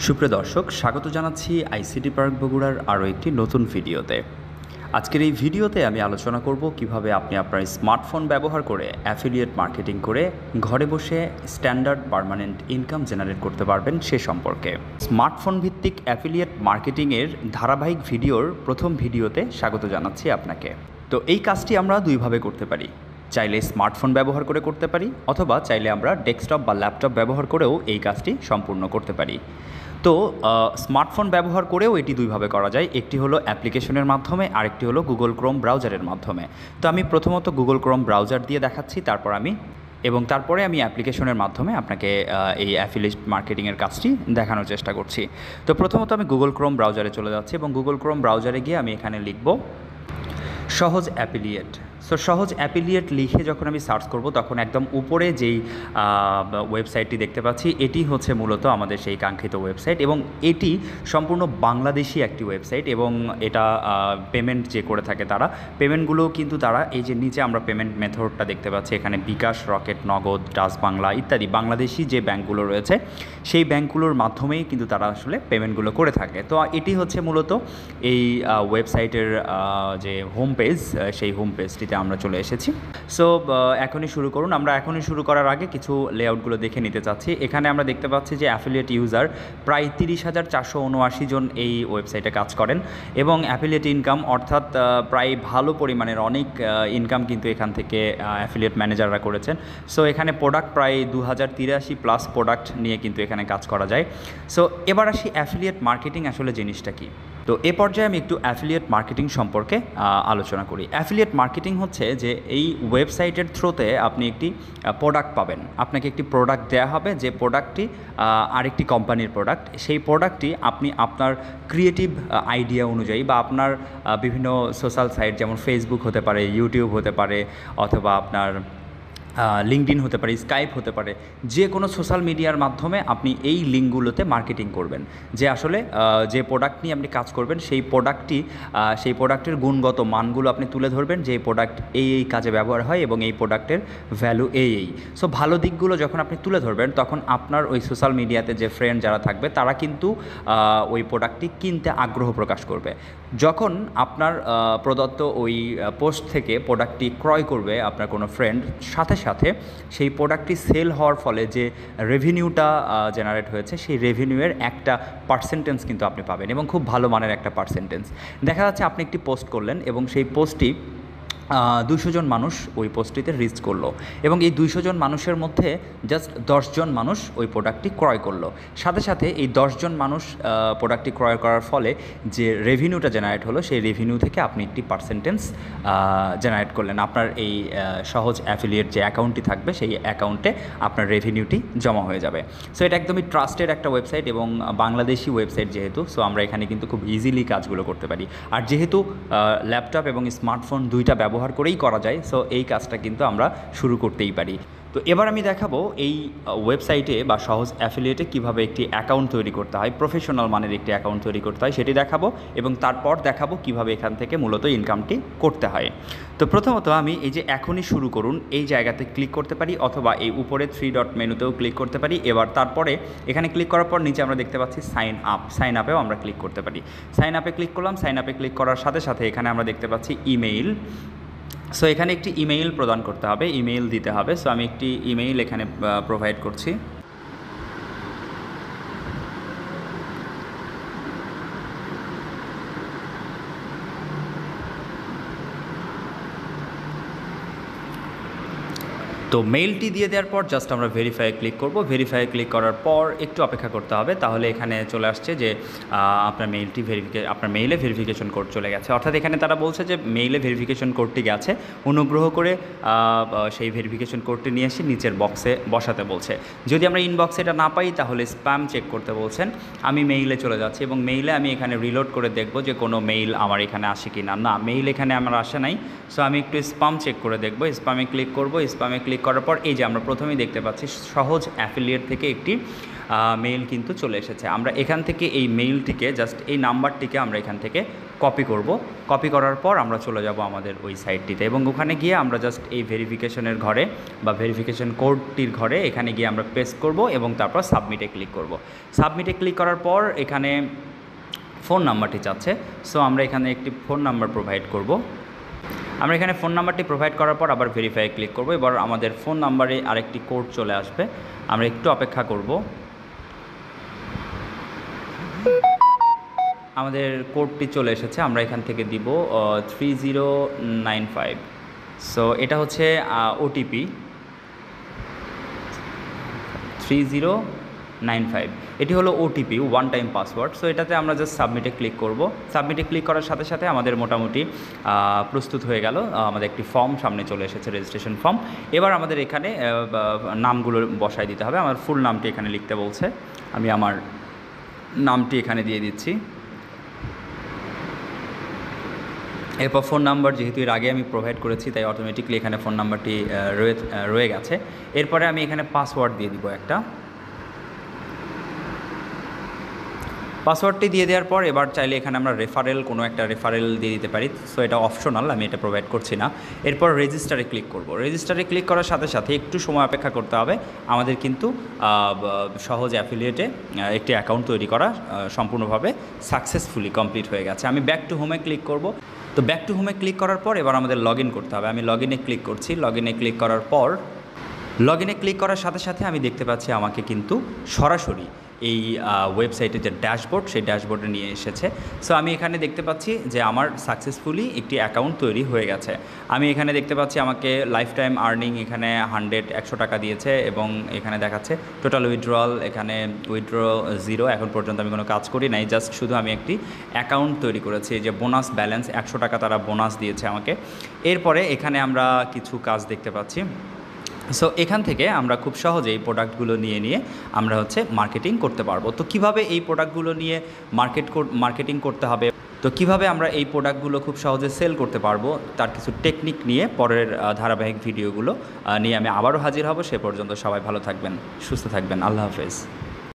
সুপ্রিয় দর্শক, স্বাগত জানাচ্ছি আইসিটি পার্ক বগুড়ার আরও একটি নতুন ভিডিওতে। আজকের এই ভিডিওতে আমি আলোচনা করব কিভাবে আপনি আপনার স্মার্টফোন ব্যবহার করে অ্যাফিলিয়েট মার্কেটিং করে ঘরে বসে স্ট্যান্ডার্ড পার্মানেন্ট ইনকাম জেনারেট করতে পারবেন সে সম্পর্কে। স্মার্টফোন ভিত্তিক অ্যাফিলিয়েট মার্কেটিংয়ের ধারাবাহিক ভিডিওর প্রথম ভিডিওতে স্বাগত জানাচ্ছি আপনাকে। তো এই কাজটি আমরা দুইভাবে করতে পারি। চাইলে স্মার্টফোন ব্যবহার করে করতে পারি, অথবা চাইলে আমরা ডেস্কটপ বা ল্যাপটপ ব্যবহার করেও এই কাজটি সম্পূর্ণ করতে পারি। তো স্মার্টফোন ব্যবহার করেও এটি দুইভাবে করা যায়। একটি হলো অ্যাপ্লিকেশনের মাধ্যমে, আরেকটি হলো গুগল ক্রোম ব্রাউজারের মাধ্যমে। তো আমি প্রথমত গুগল ক্রোম ব্রাউজার দিয়ে দেখাচ্ছি, তারপরে আমি অ্যাপ্লিকেশনের মাধ্যমে আপনাকে এই অ্যাফিলিয়েট মার্কেটিংয়ের কাজটি দেখানোর চেষ্টা করছি। তো প্রথমত আমি গুগল ক্রোম ব্রাউজারে চলে যাচ্ছি এবং গুগল ক্রোম ব্রাউজারে গিয়ে আমি এখানে লিখব সহজ অ্যাফিলিয়েট। সো সহজ অ্যাফিলিয়েট লিখে যখন আমি সার্চ করব, তখন একদম উপরে যেই ওয়েবসাইটটি দেখতে পাচ্ছি, এটি হচ্ছে মূলত আমাদের সেই কাঙ্ক্ষিত ওয়েবসাইট, এবং এটি সম্পূর্ণ বাংলাদেশি একটি ওয়েবসাইট। এবং এটা পেমেন্ট যে করে থাকে তারা পেমেন্টগুলো কিন্তু তারা এই যে নিচে আমরা পেমেন্ট মেথডটা দেখতে পাচ্ছি, এখানে বিকাশ, রকেট, নগদ, ডাচ বাংলা ইত্যাদি বাংলাদেশি যে ব্যাঙ্কগুলো রয়েছে সেই ব্যাঙ্কগুলোর মাধ্যমেই কিন্তু তারা আসলে পেমেন্টগুলো করে থাকে। তো এটি হচ্ছে মূলত এই ওয়েবসাইটের যে হোম পেজ, সেই হোম পেজটিতে আমরা চলে এসেছি। সো এখনই শুরু করুন। আমরা এখনই শুরু করার আগে কিছু লেআউটগুলো দেখে নিতে চাচ্ছি। এখানে আমরা দেখতে পাচ্ছি যে অ্যাফিলিয়েট ইউজার প্রায় 30,479 জন এই ওয়েবসাইটে কাজ করেন, এবং অ্যাফিলিয়েট ইনকাম অর্থাৎ প্রায় ভালো পরিমাণের অনেক ইনকাম কিন্তু এখান থেকে অ্যাফিলিয়েট ম্যানেজাররা করেছেন। সো এখানে প্রোডাক্ট প্রায় 2083 প্লাস প্রোডাক্ট নিয়ে কিন্তু এখানে কাজ করা যায়। সো এবার আসি অ্যাফিলিয়েট মার্কেটিং আসলে জিনিসটা কী। তো এ পর্যায়ে আমি একটু অ্যাফিলিয়েট মার্কেটিং সম্পর্কে আলোচনা করি। অ্যাফিলিয়েট মার্কেটিং হচ্ছে যে এই ওয়েবসাইটের থ্রুতে আপনি একটি প্রোডাক্ট পাবেন, আপনাকে একটি প্রোডাক্ট দেওয়া হবে, যে প্রোডাক্টটি আরেকটি কোম্পানির প্রোডাক্ট। সেই প্রোডাক্টটি আপনি আপনার ক্রিয়েটিভ আইডিয়া অনুযায়ী বা আপনার বিভিন্ন সোশ্যাল সাইট, যেমন ফেসবুক হতে পারে, ইউটিউব হতে পারে, অথবা আপনার লিঙ্কডইন হতে পারে, স্কাইপ হতে পারে, যে কোনো সোশ্যাল মিডিয়ার মাধ্যমে আপনি এই লিঙ্কগুলোতে মার্কেটিং করবেন, যে আসলে যে প্রোডাক্ট নিয়ে আপনি কাজ করবেন সেই প্রোডাক্টের গুণগত মানগুলো আপনি তুলে ধরবেন, যে প্রোডাক্ট এই কাজে ব্যবহার হয় এবং এই প্রোডাক্টের ভ্যালু এই। সো ভালো দিকগুলো যখন আপনি তুলে ধরবেন, তখন আপনার ওই সোশ্যাল মিডিয়াতে যে ফ্রেন্ড যারা থাকবে তারা কিন্তু ওই প্রোডাক্টটি কিনতে আগ্রহ প্রকাশ করবে। যখন আপনার প্রদত্ত ওই পোস্ট থেকে প্রোডাক্টটি ক্রয় করবে আপনার কোনো ফ্রেন্ড, সাথে সাথে সেই প্রোডাক্টটি সেল হওয়ার ফলে যে রেভিনিউটা জেনারেট হয়েছে, সেই রেভিনিউয়ের একটা পার্সেন্টেজ কিন্তু আপনি পাবেন, এবং খুব ভালো মানের একটা পার্সেন্টেজ। দেখা যাচ্ছে আপনি একটি পোস্ট করলেন এবং সেই পোস্টটি 200 জন মানুষ ওই পোস্টটিতে রিচ করলো, এবং এই 200 জন মানুষের মধ্যে জাস্ট 10 জন মানুষ ওই প্রোডাক্টটি ক্রয় করলো। সাথে সাথে এই 10 জন মানুষ প্রোডাক্টটি ক্রয় করার ফলে যে রেভিনিউটা জেনারেট হলো, সেই রেভিনিউ থেকে আপনি একটি পার্সেন্টেজ জেনারেট করলেন। আপনার এই সহজ অ্যাফিলিয়েট যে অ্যাকাউন্টটি থাকবে, সেই অ্যাকাউন্টে আপনার রেভিনিউটি জমা হয়ে যাবে। সো এটা একদমই ট্রাস্টেড একটা ওয়েবসাইট, এবং বাংলাদেশি ওয়েবসাইট যেহেতু, সো আমরা এখানে কিন্তু খুব ইজিলি কাজগুলো করতে পারি। আর যেহেতু ল্যাপটপ এবং স্মার্টফোন দুইটা ব্যবহার করেই করা যায়, সো এই কাজটা কিন্তু আমরা শুরু করতেই পারি। তো এবার আমি দেখাবো এই ওয়েবসাইটে বা সহজ অ্যাফিলিয়েটে কীভাবে একটি অ্যাকাউন্ট তৈরি করতে হয়, প্রফেশনাল মানের একটি অ্যাকাউন্ট তৈরি করতে হয় সেটি দেখাবো, এবং তারপর দেখাবো কিভাবে এখান থেকে মূলত ইনকামটি করতে হয়। তো প্রথমত আমি এই যে এখনই শুরু করুন এই জায়গাতে ক্লিক করতে পারি, অথবা এই উপরে 3 ডট মেনুতেও ক্লিক করতে পারি। এবার তারপরে এখানে ক্লিক করার পর নিচে আমরা দেখতে পাচ্ছি সাইন আপেও আমরা ক্লিক করতে পারি। সাইন আপে ক্লিক করলাম। সাইন আপে ক্লিক করার সাথে সাথে এখানে আমরা দেখতে পাচ্ছি ইমেইল। সো এখানে একটি ইমেইল প্রদান করতে হবে, ইমেইল দিতে হবে। সো আমি একটি ইমেইল এখানে প্রোভাইড করছি। তো মেইলটি দিয়ে দেওয়ার পর জাস্ট আমরা ভেরিফাই ক্লিক করব। ভেরিফাই ক্লিক করার পর একটু অপেক্ষা করতে হবে, তাহলে এখানে চলে আসছে যে আপনার মেইলে ভেরিফিকেশন কোড চলে গেছে। অর্থাৎ এখানে তারা বলছে যে মেইলে ভেরিফিকেশন কোডটি গেছে, অনুগ্রহ করে সেই ভেরিফিকেশন কোডটি নিয়ে এসে নিচের বক্সে বসাতে বলছে। যদি আমরা ইনবক্সে এটা না পাই, তাহলে স্প্যাম চেক করতে বলছেন। আমি মেইলে চলে যাচ্ছি, এবং মেইলে আমি এখানে রিলোড করে দেখব যে কোনো মেইল আমার এখানে আসে কি না। মেইল এখানে আমার আসে নাই। সো আমি একটু স্প্যাম চেক করে দেখব। স্প্যামে ক্লিক করব। স্প্যামে ক্লিক ক্লিক করার পর এই যে আমরা প্রথমেই দেখতে পাচ্ছি সহজ অ্যাফিলিয়েট থেকে একটি মেইল কিন্তু চলে এসেছে। আমরা এখান থেকে এই মেইলটিকে জাস্ট এই নাম্বারটিকে আমরা এখান থেকে কপি করব। কপি করার পর আমরা চলে যাব আমাদের ওই সাইটটিতে এবং ওখানে গিয়ে আমরা জাস্ট এই ভেরিফিকেশনের ঘরে বা ভেরিফিকেশন কোডটির ঘরে এখানে গিয়ে আমরা পেস্ট করব এবং তারপর সাবমিটে ক্লিক করব। সাবমিটে ক্লিক করার পর এখানে ফোন নাম্বারটি চাচ্ছে, সো আমরা এখানে একটি ফোন নাম্বার প্রোভাইড করব। আমরা এখানে ফোন নাম্বারটি প্রোভাইড করার পর আবার ভেরিফাই ক্লিক করব। এবার আমাদের ফোন নাম্বারে আরেকটি কোড চলে আসবে, আমরা একটু অপেক্ষা করব। আমাদের কোডটি চলে এসেছে, আমরা এখান থেকে দিব 3095। সো এটা হচ্ছে ওটিপি 3095, এটি হলো OTP, one time password. So এটাতে আমরা জাস্ট সাবমিটে ক্লিক করব। সাবমিটে ক্লিক করার সাথে সাথে আমাদের মোটামুটি প্রস্তুত হয়ে গেল, আমাদের একটি ফর্ম সামনে চলে এসেছে, রেজিস্ট্রেশন ফর্ম। এবার আমাদের এখানে নামগুলো বসায় দিতে হবে। আমার ফুল নামটি এখানে লিখতে বলছে, আমি আমার নামটি এখানে দিয়ে দিচ্ছি। এরপর ফোন নাম্বার যেহেতু এর আগে আমি প্রোভাইড করেছি তাই অটোমেটিকলি এখানে ফোন নাম্বারটি রয়ে গেছে। এরপরে আমি এখানে পাসওয়ার্ড দিয়ে দিব একটা। পাসওয়ার্ডটি দিয়ে দেওয়ার পর এবার চাইলে এখানে আমরা কোনো একটা রেফারেল দিয়ে দিতে পারি। সো এটা অপশনাল, আমি এটা প্রোভাইড করছি না। এরপর রেজিস্টারে ক্লিক করব। রেজিস্টারে ক্লিক করার সাথে সাথে একটু সময় অপেক্ষা করতে হবে। আমাদের কিন্তু সহজ অ্যাফিলিয়েটে একটি অ্যাকাউন্ট তৈরি করা সম্পূর্ণভাবে সাকসেসফুলি কমপ্লিট হয়ে গেছে। আমি ব্যাক টু হোমে ক্লিক করব। তো ব্যাক টু হোমে ক্লিক করার পর এবার আমাদের লগ ইন করতে হবে। আমি লগ ইনে ক্লিক করছি। লগ ইনে ক্লিক করার পর ক্লিক করার সাথে সাথে আমি দেখতে পাচ্ছি আমাকে কিন্তু সরাসরি এই ওয়েবসাইটের যে ড্যাশবোর্ড সেই ড্যাশবোর্ডে নিয়ে এসেছে। সো আমি এখানে দেখতে পাচ্ছি যে আমার সাকসেসফুলি একটি অ্যাকাউন্ট তৈরি হয়ে গেছে। আমি এখানে দেখতে পাচ্ছি আমাকে লাইফ টাইম আর্নিং এখানে 100 টাকা দিয়েছে এবং এখানে দেখাচ্ছে টোটাল উইথড্রয়াল, এখানে উইথড্র 0। এখন পর্যন্ত আমি কোনো কাজ করি নাই, জাস্ট শুধু আমি একটি অ্যাকাউন্ট তৈরি করেছি। যে বোনাস ব্যালেন্স 100 টাকা তারা বোনাস দিয়েছে আমাকে। এরপরে এখানে আমরা কিছু কাজ দেখতে পাচ্ছি। সো এখান থেকে আমরা খুব সহজে এই প্রোডাক্টগুলো নিয়ে আমরা মার্কেটিং করতে পারবো। তো কিভাবে এই প্রোডাক্টগুলো নিয়ে মার্কেটিং করতে হবে, তো কিভাবে আমরা এই প্রোডাক্টগুলো খুব সহজে সেল করতে পারবো, তার কিছু টেকনিক নিয়ে পরের ধারাবাহিক ভিডিওগুলো নিয়ে আমি আবারও হাজির হব। সে পর্যন্ত সবাই ভালো থাকবেন, সুস্থ থাকবেন। আল্লাহ হাফেজ।